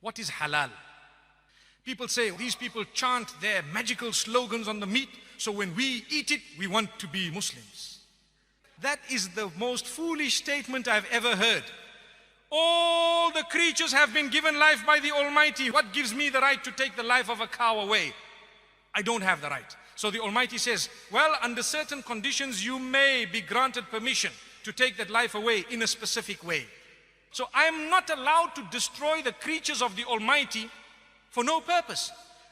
What is halal? People say these people chant their magical slogans on the meat, so when we eat it, we want to be Muslims. That is the most foolish statement I've ever heard. All the creatures have been given life by the Almighty. What gives me the right to take the life of a cow away? I don't have the right. So the Almighty says, well, under certain conditions, you may be granted permission to take that life away in a specific way. So I am not allowed to destroy the creatures of the Almighty for no purpose.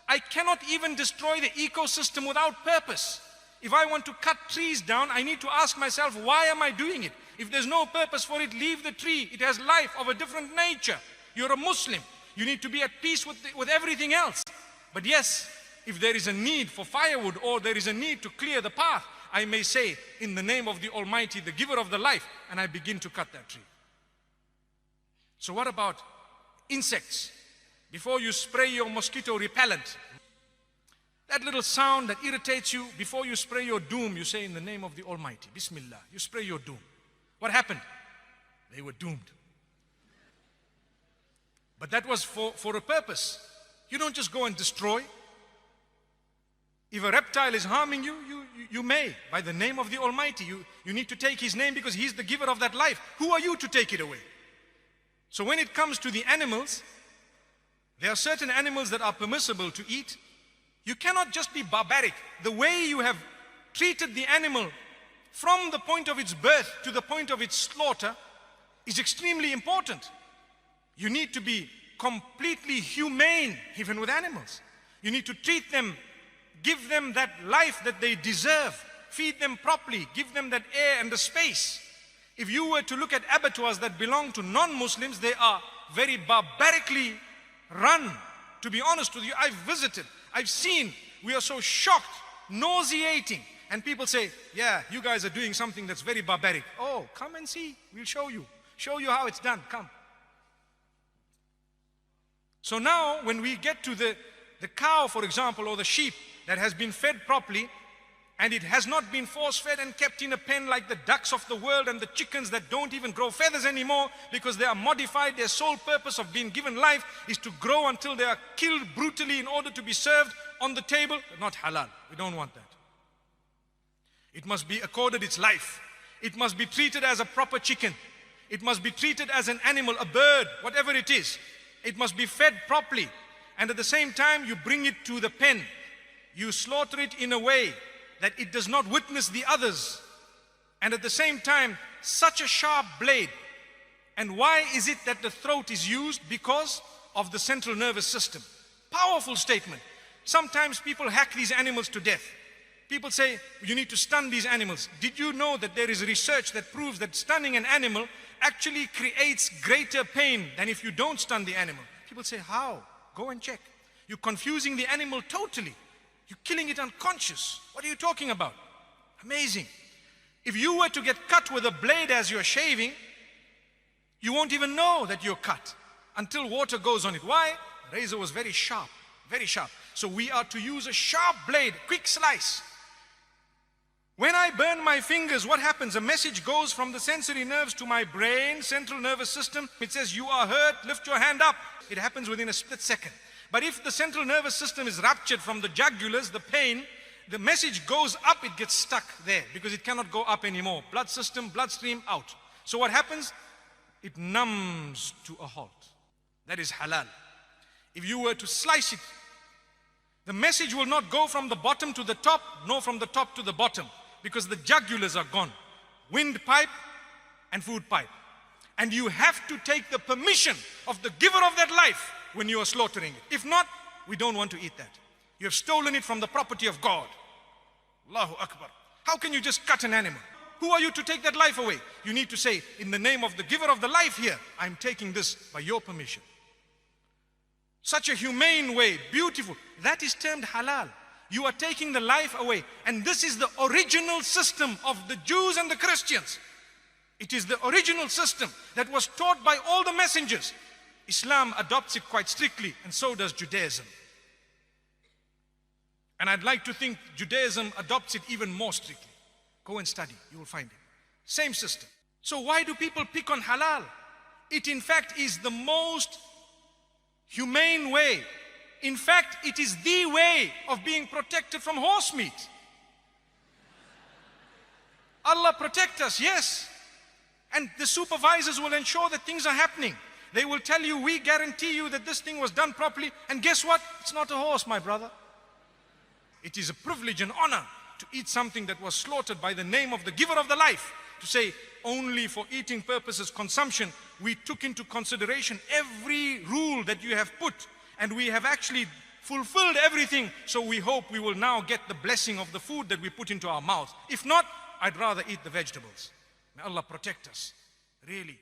I cannot even destroy the ecosystem without purpose. If I want to cut trees down, I need to ask myself, why am I doing it? If there's no purpose for it, leave the tree. It has life of a different nature. You're a Muslim. You need to be at peace with everything else. But yes, if there is a need for firewood or there is a need to clear the path, I may say, in the name of the Almighty, the giver of the life, and I begin to cut that tree. So what about insects? Before you spray your mosquito repellent, that little sound that irritates you, before you spray your doom, you say in the name of the Almighty, Bismillah, you spray your doom. What happened? They were doomed. But that was for a purpose. You don't just go and destroy. If a reptile is harming you, you may, by the name of the Almighty. You need to take His name because He's the giver of that life. Who are you to take it away? So when it comes to the animals, there are certain animals that are permissible to eat. You cannot just be barbaric. The way you have treated the animal from the point of its birth to the point of its slaughter is extremely important. You need to be completely humane even with animals. You need to treat them, give them that life that they deserve, feed them properly, give them that air and the space. If you were to look at abattoirs that belong to non-Muslims, they are very barbarically run. To be honest with you, I've visited, I've seen, we are so shocked, nauseating. And people say, yeah, you guys are doing something that's very barbaric. Oh, come and see, we'll show you how it's done, come. So now when we get to the cow, for example, or the sheep that has been fed properly, and it has not been force-fed and kept in a pen like the ducks of the world and the chickens that don't even grow feathers anymore because they are modified. Their sole purpose of being given life is to grow until they are killed brutally in order to be served on the table. Not halal. We don't want that. It must be accorded its life. It must be treated as a proper chicken. It must be treated as an animal, a bird, whatever it is. It must be fed properly. And at the same time, you bring it to the pen. You slaughter it in a way that it does not witness the others. And at the same time, such a sharp blade. And why is it that the throat is used? Because of the central nervous system. Powerful statement. Sometimes people hack these animals to death. People say, you need to stun these animals. Did you know that there is research that proves that stunning an animal actually creates greater pain than if you don't stun the animal? People say, how? Go and check. You're confusing the animal totally. You're killing it unconscious. What are you talking about? Amazing. If you were to get cut with a blade as you're shaving, you won't even know that you're cut until water goes on it. Why? The razor was very sharp, very sharp. So we are to use a sharp blade, quick slice. When I burn my fingers, what happens? A message goes from the sensory nerves to my brain, central nervous system. It says, you are hurt, lift your hand up. It happens within a split second. But if the central nervous system is ruptured from the jugulars, the pain, the message goes up, it gets stuck there because it cannot go up anymore. Blood system, bloodstream, out. So what happens? It numbs to a halt. That is halal. If you were to slice it, the message will not go from the bottom to the top, nor from the top to the bottom, because the jugulars are gone. Windpipe and food pipe. And you have to take the permission of the giver of that life when you are slaughtering it. If not, we don't want to eat that. You have stolen it from the property of God. Allahu Akbar. How can you just cut an animal? Who are you to take that life away? You need to say, in the name of the giver of the life here, I'm taking this by your permission. Such a humane way, beautiful. That is termed halal. You are taking the life away. And this is the original system of the Jews and the Christians. It is the original system that was taught by all the messengers. Islam adopts it quite strictly, and so does Judaism. And I'd like to think Judaism adopts it even more strictly. Go and study, you will find it. Same system. So why do people pick on halal? It in fact is the most humane way. In fact, it is the way of being protected from horse meat. Allah protect us, yes. And the supervisors will ensure that things are happening. They will tell you, we guarantee you that this thing was done properly. And guess what? It's not a horse, my brother. It is a privilege and honor to eat something that was slaughtered by the name of the giver of the life. To say, only for eating purposes, consumption, we took into consideration every rule that you have put. And we have actually fulfilled everything. So we hope we will now get the blessing of the food that we put into our mouths. If not, I'd rather eat the vegetables. May Allah protect us, really.